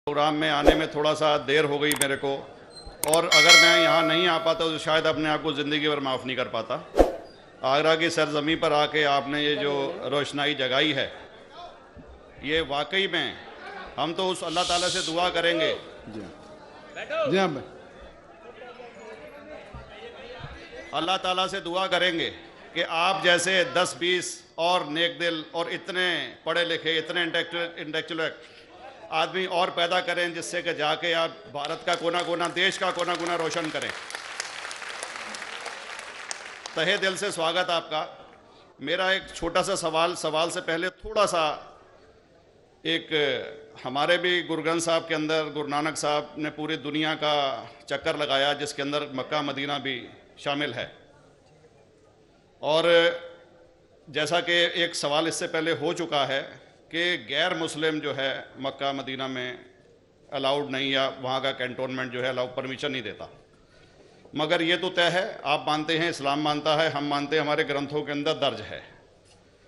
Programme में आने में थोड़ा सा देर हो गई मेरे को, और अगर मैं यहाँ नहीं आ पाता तो शायद अपने आप को ज़िंदगी भर माफ़ नहीं कर पाता। आगरा की सरजमी पर आके आपने ये जो रोशनाई जगाई है, ये वाकई में हम तो उस अल्लाह ताला से दुआ करेंगे। जी हाँ, अल्लाह ताला से दुआ करेंगे कि आप जैसे 10-20 और नेक दिल और इतने पढ़े लिखे, इतने इंटेलेक्चुअल आदमी और पैदा करें, जिससे कि जाके आप भारत का कोना कोना, देश का कोना कोना रोशन करें। तहे दिल से स्वागत आपका। मेरा एक छोटा सा सवाल से पहले थोड़ा सा, एक हमारे भी गुरु ग्रंथ साहब के अंदर गुरु नानक साहब ने पूरी दुनिया का चक्कर लगाया, जिसके अंदर मक्का मदीना भी शामिल है। और जैसा कि एक सवाल इससे पहले हो चुका है कि गैर मुस्लिम जो है मक्का मदीना में अलाउड नहीं, या वहाँ का कैंटोनमेंट जो है अलाउ परमिशन नहीं देता। मगर ये तो तय है, आप मानते हैं, इस्लाम मानता है, हम मानते हैं, हमारे ग्रंथों के अंदर दर्ज है।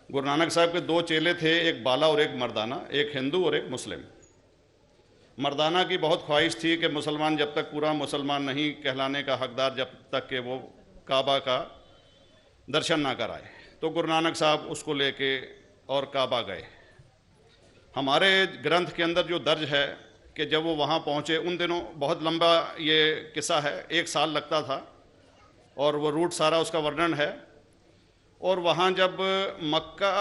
गुरु नानक साहब के 2 चेले थे, एक बाला और एक मर्दाना, एक हिंदू और एक मुस्लिम। मर्दाना की बहुत ख्वाहिश थी कि मुसलमान जब तक पूरा मुसलमान नहीं कहलाने का हकदार, जब तक कि वो काबा का दर्शन ना कराए, तो गुरु नानक साहब उसको लेके और काबा गए। हमारे ग्रंथ के अंदर जो दर्ज है कि जब वो वहाँ पहुँचे, उन दिनों बहुत लंबा ये किस्सा है, 1 साल लगता था, और वो रूट सारा उसका वर्णन है। और वहाँ जब मक्का,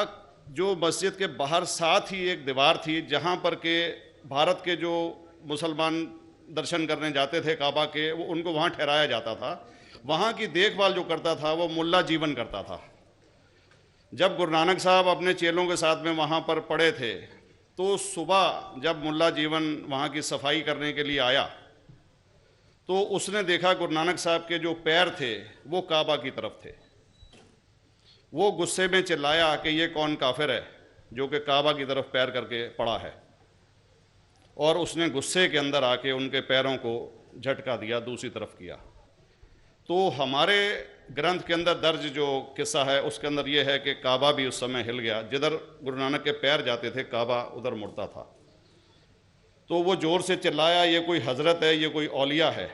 जो मस्जिद के बाहर साथ ही एक दीवार थी, जहाँ पर के भारत के जो मुसलमान दर्शन करने जाते थे काबा के, वो उनको वहाँ ठहराया जाता था। वहाँ की देखभाल जो करता था वो मुल्ला जीवन करता था। जब गुरु नानक साहब अपने चेलों के साथ में वहाँ पर पड़े थे, तो सुबह जब मुल्ला जीवन वहाँ की सफाई करने के लिए आया, तो उसने देखा गुरु नानक साहब के जो पैर थे वो काबा की तरफ थे। वो गुस्से में चिल्लाया कि ये कौन काफिर है जो कि काबा की तरफ पैर करके पड़ा है, और उसने गुस्से के अंदर आके उनके पैरों को झटका दिया, दूसरी तरफ किया। तो हमारे ग्रंथ के अंदर दर्ज जो किस्सा है उसके अंदर ये है कि काबा भी उस समय हिल गया, जिधर गुरु नानक के पैर जाते थे काबा उधर मुड़ता था। तो वो ज़ोर से चिल्लाया, ये कोई हजरत है, ये कोई औलिया है।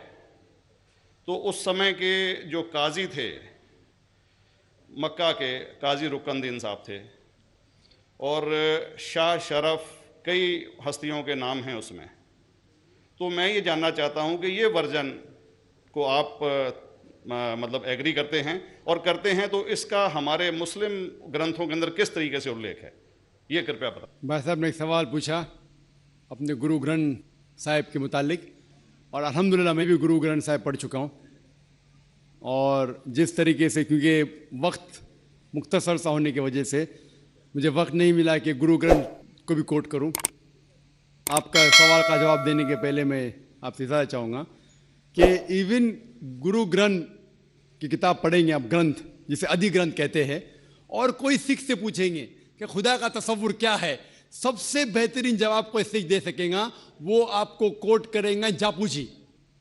तो उस समय के जो काजी थे मक्का के, काजी रुकनदीन साहब थे, और शाह शरफ, कई हस्तियों के नाम हैं उसमें। तो मैं ये जानना चाहता हूँ कि ये वर्जन को आप मतलब एग्री करते हैं, और करते हैं तो इसका हमारे मुस्लिम ग्रंथों के अंदर किस तरीके से उल्लेख है, ये कृपया बताएं। भाई साहब ने एक सवाल पूछा अपने गुरु ग्रंथ साहिब के मुतालिक, और अल्हम्दुलिल्लाह मैं भी गुरु ग्रंथ साहिब पढ़ चुका हूँ। और जिस तरीके से, क्योंकि वक्त मुख्तसर सा होने की वजह से मुझे वक्त नहीं मिला कि गुरु ग्रंथ को भी कोट करूँ। आपका सवाल का जवाब देने के पहले मैं आपसे ज़्यादा चाहूँगा कि इवन गुरु ग्रंथ की किताब पढ़ेंगे आप, ग्रंथ जिसे आदि ग्रंथ कहते हैं, और कोई सिख से पूछेंगे कि खुदा का तसव्वुर क्या है, सबसे बेहतरीन जवाब कोई सिख दे सकेगा, वो आपको कोट करेंगे जापू जी,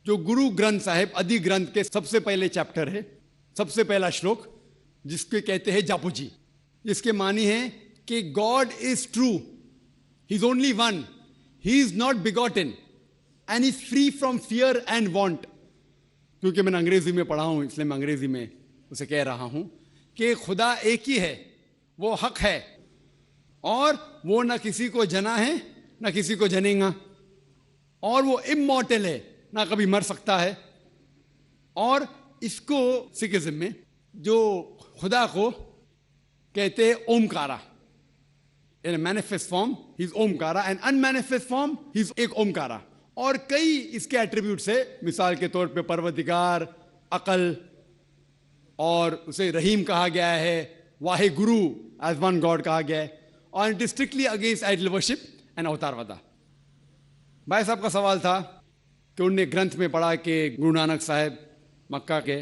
जो गुरु ग्रंथ साहिब आदि ग्रंथ के सबसे पहले चैप्टर है, सबसे पहला श्लोक, जिसके कहते हैं जापू जी। इसके मानी है कि God is true, he is only one, he is not begotten and is free from fear and want. क्योंकि मैंने अंग्रेजी में पढ़ा हूं, इसलिए मैं अंग्रेजी में उसे कह रहा हूं कि खुदा एक ही है, वो हक है, और वो ना किसी को जना है ना किसी को जनेगा, और वो इमॉर्टल है, ना कभी मर सकता है। और इसको सिखिज्म में जो खुदा को कहते हैं Omkara, in manifest form he is Omkara, and unmanifest form he is एक ओमकारा। और कई इसके एट्रीब्यूट्स है, मिसाल के तौर पे परवरदिगार, अकल, और उसे रहीम कहा गया है, Wahe Guru as one God कहा गया है, और it is strictly against idol worship and अवतारवादा। भाई साहब का सवाल था कि उनने ग्रंथ में पढ़ा कि गुरु नानक साहब मक्का के,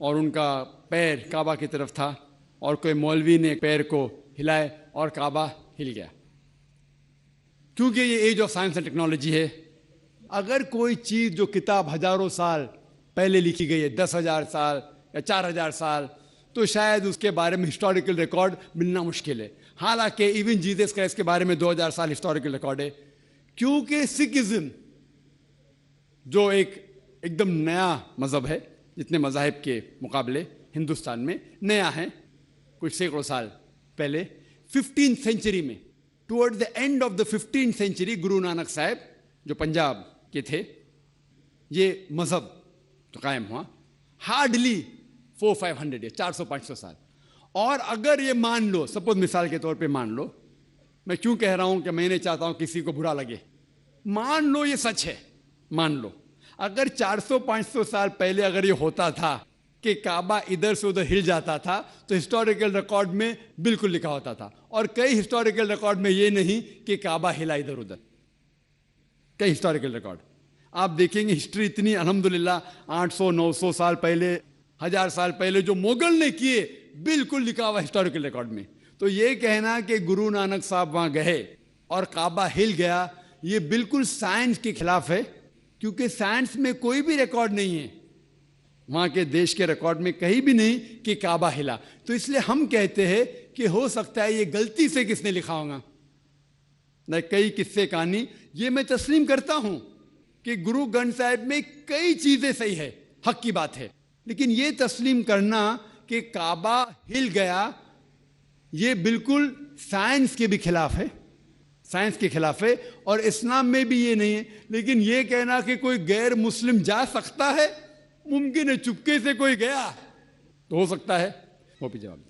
और उनका पैर काबा की तरफ था, और कोई मौलवी ने पैर को हिलाए और काबा हिल गया। क्योंकि ये age of science and technology है, अगर कोई चीज़ जो किताब हजारों साल पहले लिखी गई है, 10,000 साल या 4,000 साल, तो शायद उसके बारे में हिस्टोरिकल रिकॉर्ड मिलना मुश्किल है। हालांकि इवन जीसस क्राइस्ट के बारे में 2000 साल हिस्टोरिकल रिकॉर्ड है क्योंकि सिखिज्म जो एकदम नया मज़हब है, जितने मज़ाहिब के मुकाबले हिंदुस्तान में नया है, कुछ सैकड़ों साल पहले 15th सेंचुरी में, toward the end of the 15th century, Guru Nanak साहब जो पंजाब के थे, ये मज़हब तो कायम हुआ हार्डली 400-500 या 400-500 साल। और अगर ये मान लो, सपोज मिसाल के तौर पे मान लो, मैं क्यों कह रहा हूं कि मैं नहीं चाहता हूं किसी को बुरा लगे, मान लो ये सच है, मान लो अगर 400-500 साल पहले अगर ये होता था कि काबा इधर से उधर हिल जाता था, तो हिस्टोरिकल रिकॉर्ड में बिल्कुल लिखा होता था। और कई हिस्टोरिकल रिकॉर्ड में ये नहीं कि काबा हिला इधर उधर, कई हिस्टोरिकल रिकॉर्ड आप देखेंगे। हिस्ट्री इतनी अल्हम्दुलिल्लाह 800-900 साल पहले, 1000 साल पहले जो मुगल ने किए, बिल्कुल लिखा हुआ हिस्टोरिकल रिकॉर्ड में। तो ये कहना कि गुरु नानक साहब वहां गए और काबा हिल गया, ये बिल्कुल साइंस के खिलाफ है, क्योंकि साइंस में कोई भी रिकॉर्ड नहीं है, वहां के देश के रिकॉर्ड में कहीं भी नहीं कि काबा हिला। तो इसलिए हम कहते हैं कि हो सकता है ये गलती से किसने लिखा होगा, न कई किस्से कहानी। ये मैं तस्लीम करता हूं कि गुरु ग्रंथ साहिब में कई चीजें सही है, हक की बात है, लेकिन ये तस्लीम करना कि काबा हिल गया, ये बिल्कुल साइंस के भी खिलाफ है, साइंस के खिलाफ है। और इस्लाम में भी ये नहीं है। लेकिन ये कहना कि कोई गैर मुस्लिम जा सकता है, मुमकिन है, चुपके से कोई गया तो हो सकता है, वो भी जवाब